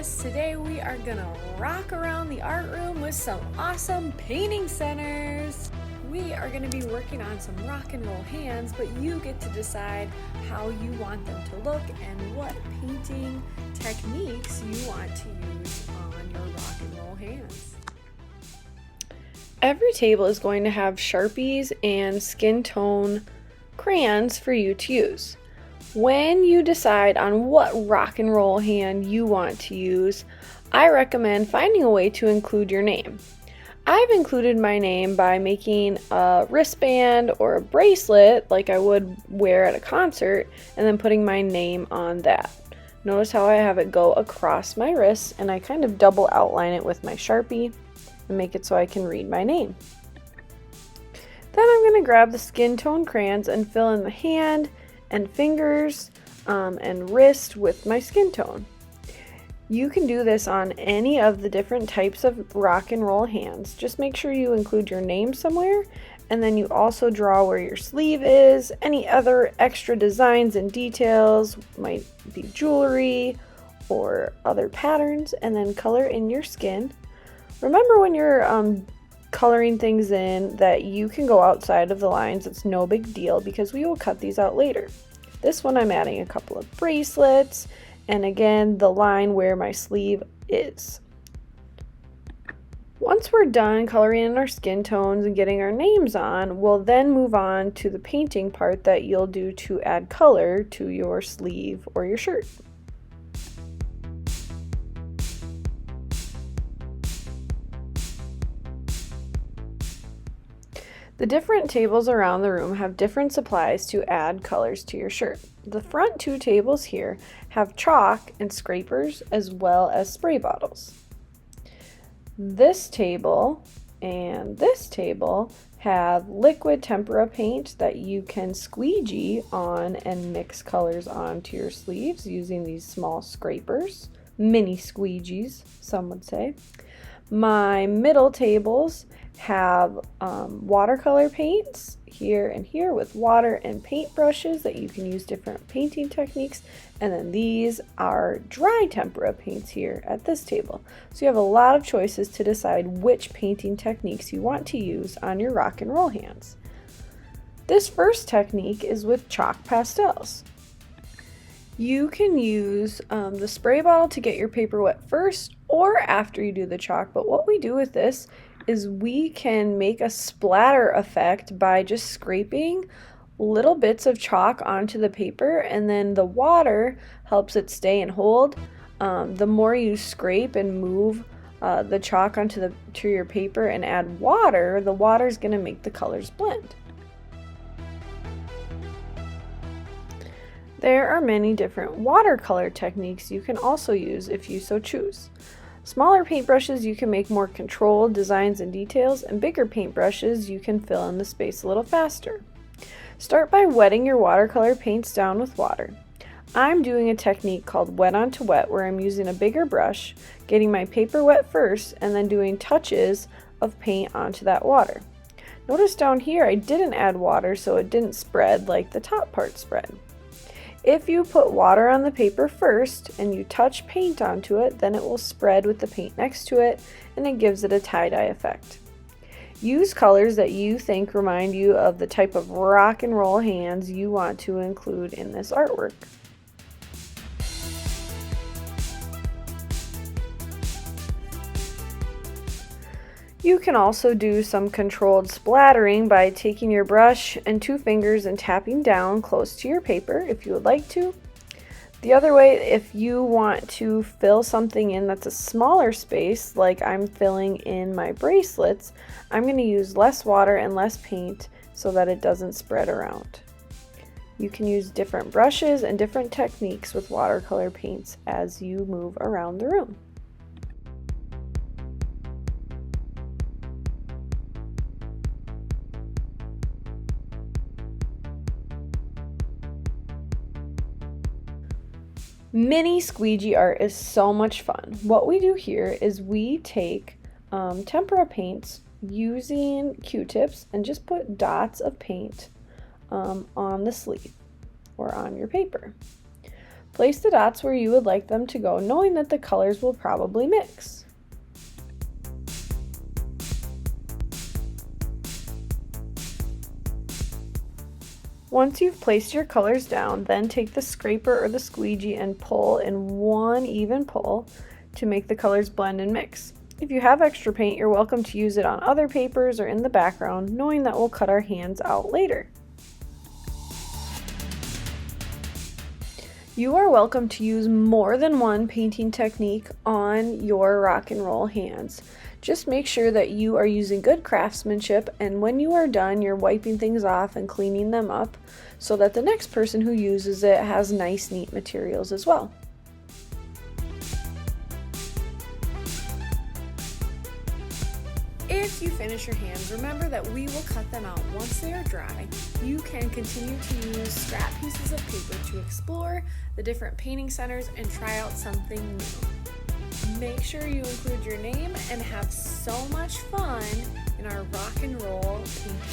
guys, today we are gonna rock around the art room with some awesome painting centers. We are gonna be working on some rock and roll hands, but you get to decide how you want them to look and what painting techniques you want to use on your rock and roll hands. Every table is going to have Sharpies and skin tone crayons for you to use. When you decide on what rock and roll hand you want to use, I recommend finding a way to include your name. I've included my name by making a wristband or a bracelet like I would wear at a concert and then putting my name on that. Notice how I have it go across my wrist and I kind of double outline it with my Sharpie and make it so I can read my name. Then I'm going to grab the skin tone crayons and fill in the hand and fingers and wrist with my skin tone. You can do this on any of the different types of rock and roll hands. Just make sure you include your name somewhere, and then you also draw where your sleeve is, any other extra designs and details, might be jewelry or other patterns, and then color in your skin. Remember when you're coloring things in that you can go outside of the lines. It's no big deal because we will cut these out later. This one I'm adding a couple of bracelets and again the line where my sleeve is. Once we're done coloring in our skin tones and getting our names on, we'll then move on to the painting part that you'll do to add color to your sleeve or your shirt. The different tables around the room have different supplies to add colors to your shirt. The front two tables here have chalk and scrapers as well as spray bottles. This table and this table have liquid tempera paint that you can squeegee on and mix colors onto your sleeves using these small scrapers, mini squeegees, some would say. My middle tables have watercolor paints here and here with water and paint brushes that you can use different painting techniques, and then these are dry tempera paints here at this table. So you have a lot of choices to decide which painting techniques you want to use on your rock and roll hands. This first technique is with chalk pastels. You can use the spray bottle to get your paper wet first or after you do the chalk, but what we do with this is we can make a splatter effect by just scraping little bits of chalk onto the paper, and then the water helps it stay and hold. The more you scrape and move the chalk onto your paper and add water, the water is going to make the colors blend. There are many different watercolor techniques you can also use if you so choose. Smaller paintbrushes you can make more controlled designs and details, and bigger paintbrushes you can fill in the space a little faster. Start by wetting your watercolor paints down with water. I'm doing a technique called wet onto wet where I'm using a bigger brush, getting my paper wet first, and then doing touches of paint onto that water. Notice down here I didn't add water so it didn't spread like the top part spread. If you put water on the paper first and you touch paint onto it, then it will spread with the paint next to it and it gives it a tie-dye effect. Use colors that you think remind you of the type of rock and roll hands you want to include in this artwork. You can also do some controlled splattering by taking your brush and two fingers and tapping down close to your paper if you would like to. The other way, if you want to fill something in that's a smaller space, like I'm filling in my bracelets, I'm going to use less water and less paint so that it doesn't spread around. You can use different brushes and different techniques with watercolor paints as you move around the room. Mini squeegee art is so much fun. What we do here is we take tempera paints using Q-tips and just put dots of paint on the sleeve or on your paper. Place the dots where you would like them to go, knowing that the colors will probably mix. Once you've placed your colors down, then take the scraper or the squeegee and pull in one even pull to make the colors blend and mix. If you have extra paint, you're welcome to use it on other papers or in the background, knowing that we'll cut our hands out later. You are welcome to use more than one painting technique on your rock and roll hands. Just make sure that you are using good craftsmanship, and when you are done, you're wiping things off and cleaning them up so that the next person who uses it has nice, neat materials as well. If you finish your hands, remember that we will cut them out once they are dry. You can continue to use scrap pieces of paper to explore the different painting centers and try out something new. Make sure you include your name and have so much fun in our rock and roll painting.